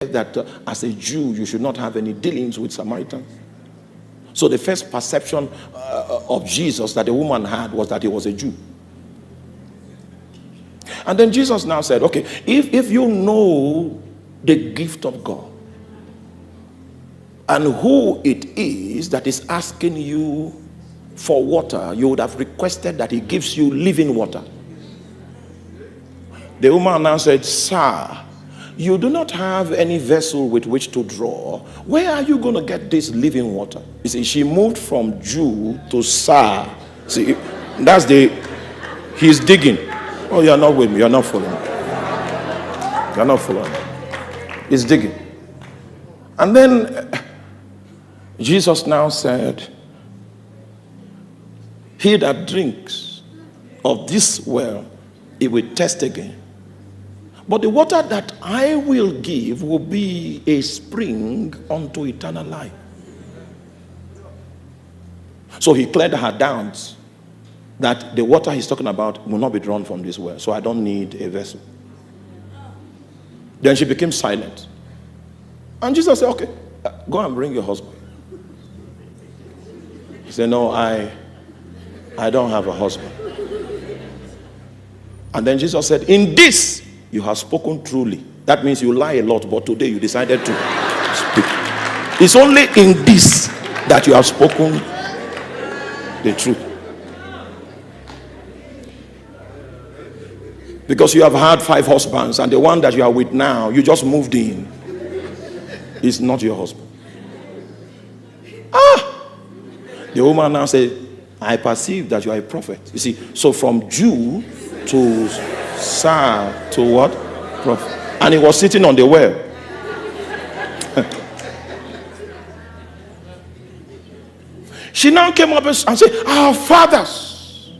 that as a Jew, you should not have any dealings with Samaritans. So the first perception of Jesus that the woman had was that he was a Jew. And then Jesus now said, okay, if you know the gift of God and who it is that is asking you for water, you would have requested that he gives you living water. The woman now said, sir, you do not have any vessel with which to draw. Where are you going to get this living water? You see, she moved from Jew to sir. See, that's he's digging. Oh, you're not with me. You're not following. You're not following. He's digging. And then Jesus now said, he that drinks of this well, he will thirst again. But the water that I will give will be a spring unto eternal life. So he cleared her doubts that the water he's talking about will not be drawn from this well. So I don't need a vessel. Then she became silent. And Jesus said, okay, go and bring your husband. He said, no, I don't have a husband. And then Jesus said, in this you have spoken truly. That means you lie a lot, but today you decided to speak. It's only in this that you have spoken the truth. Because you have had 5 husbands, and the one that you are with now, you just moved in, is not your husband. The woman now said, I perceive that you are a prophet. You see, so from Jew to sir to what? Prophet. And he was sitting on the well. She now came up and said, our fathers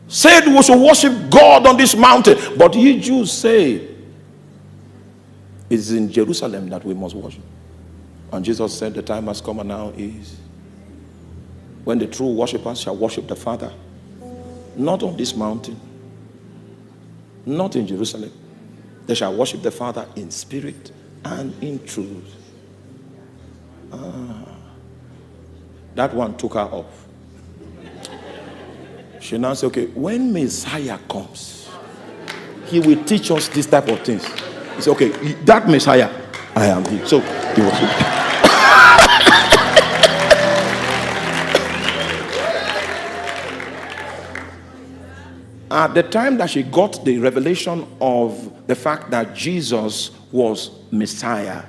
said we should worship God on this mountain. But ye Jews say, it's in Jerusalem that we must worship. And Jesus said, the time has come and now is when the true worshipers shall worship the Father, not on this mountain, not in Jerusalem. They shall worship the Father in spirit and in truth. That one took her off. She now said, okay, when Messiah comes, he will teach us this type of things. He said, okay, that Messiah, I am he. So he was. At the time that she got the revelation of the fact that Jesus was Messiah,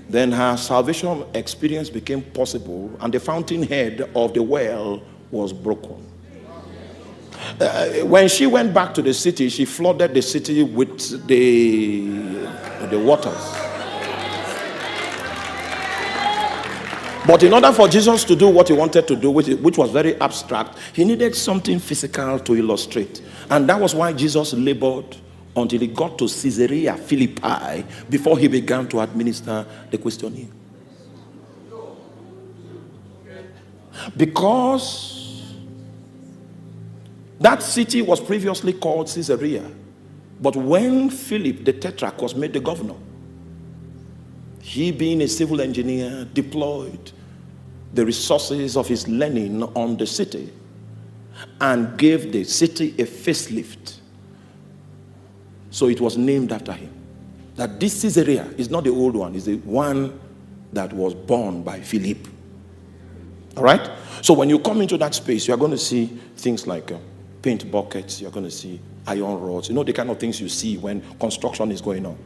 then her salvation experience became possible, and the fountainhead of the well was broken. When she went back to the city, she flooded the city with the waters. But in order for Jesus to do what he wanted to do, which was very abstract, he needed something physical to illustrate. And that was why Jesus labored until he got to Caesarea Philippi before he began to administer the questioning. Because that city was previously called Caesarea. But when Philip the Tetrarch was made the governor, he, being a civil engineer, deployed the resources of his learning on the city and gave the city a facelift. So it was named after him. That this Caesarea is not the old one, it's the one that was born by Philip. All right? So when you come into that space, you're going to see things like paint buckets, you're going to see iron rods, the kind of things you see when construction is going on.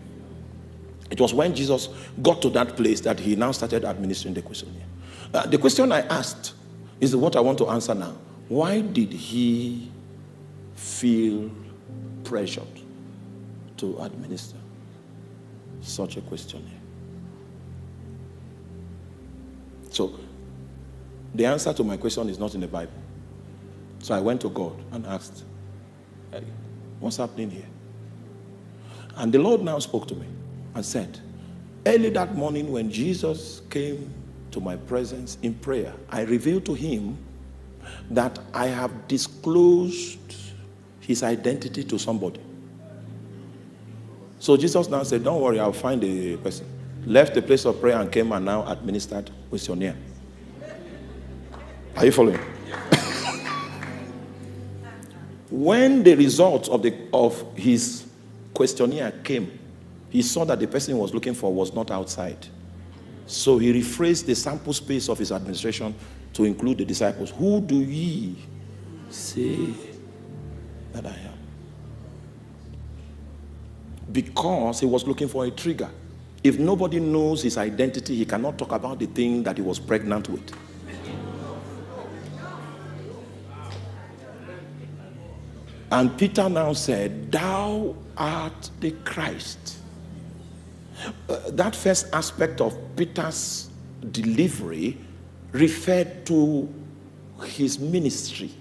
It was when Jesus got to that place that he now started administering the questionnaire. The question I asked is what I want to answer now. Why did he feel pressured to administer such a questionnaire? So, the answer to my question is not in the Bible. So I went to God and asked, hey, what's happening here? And the Lord now spoke to me and said, early that morning when Jesus came to my presence in prayer, I revealed to him that I have disclosed his identity to somebody. So Jesus now said, don't worry, I'll find the person. Left the place of prayer and came and now administered questionnaire. Are you following? When the results of his questionnaire came, he saw that the person he was looking for was not outside. So he rephrased the sample space of his administration to include the disciples. Who do ye say that I am? Because he was looking for a trigger. If nobody knows his identity, he cannot talk about the thing that he was pregnant with. And Peter now said, thou art the Christ. That first aspect of Peter's delivery referred to his ministry,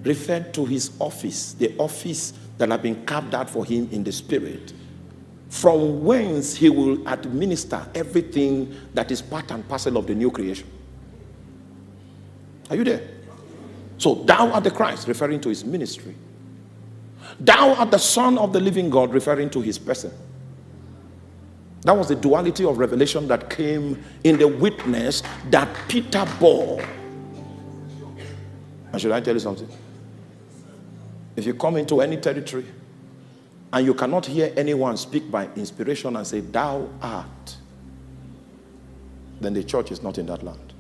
referred to his office, the office that had been carved out for him in the spirit, from whence he will administer everything that is part and parcel of the new creation. Are you there? So, thou art the Christ, referring to his ministry. Thou art the Son of the living God, referring to his person. That was the duality of revelation that came in the witness that Peter bore. And should I tell you something? If you come into any territory and you cannot hear anyone speak by inspiration and say, thou art, then the church is not in that land.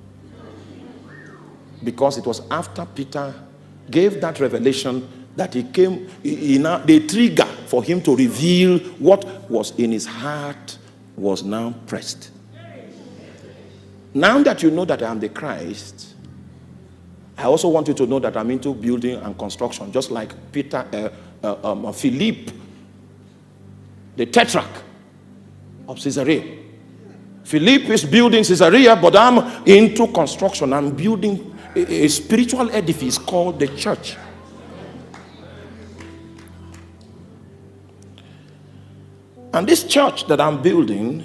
Because it was after Peter gave that revelation that he came, the trigger for him to reveal what was in his heart was now pressed. Now that you know that I am the Christ, I also want you to know that I'm into building and construction, just like Philip, the tetrarch of Caesarea. Philip is building Caesarea, but I'm into construction. I'm building a spiritual edifice called the church. And this church that I'm building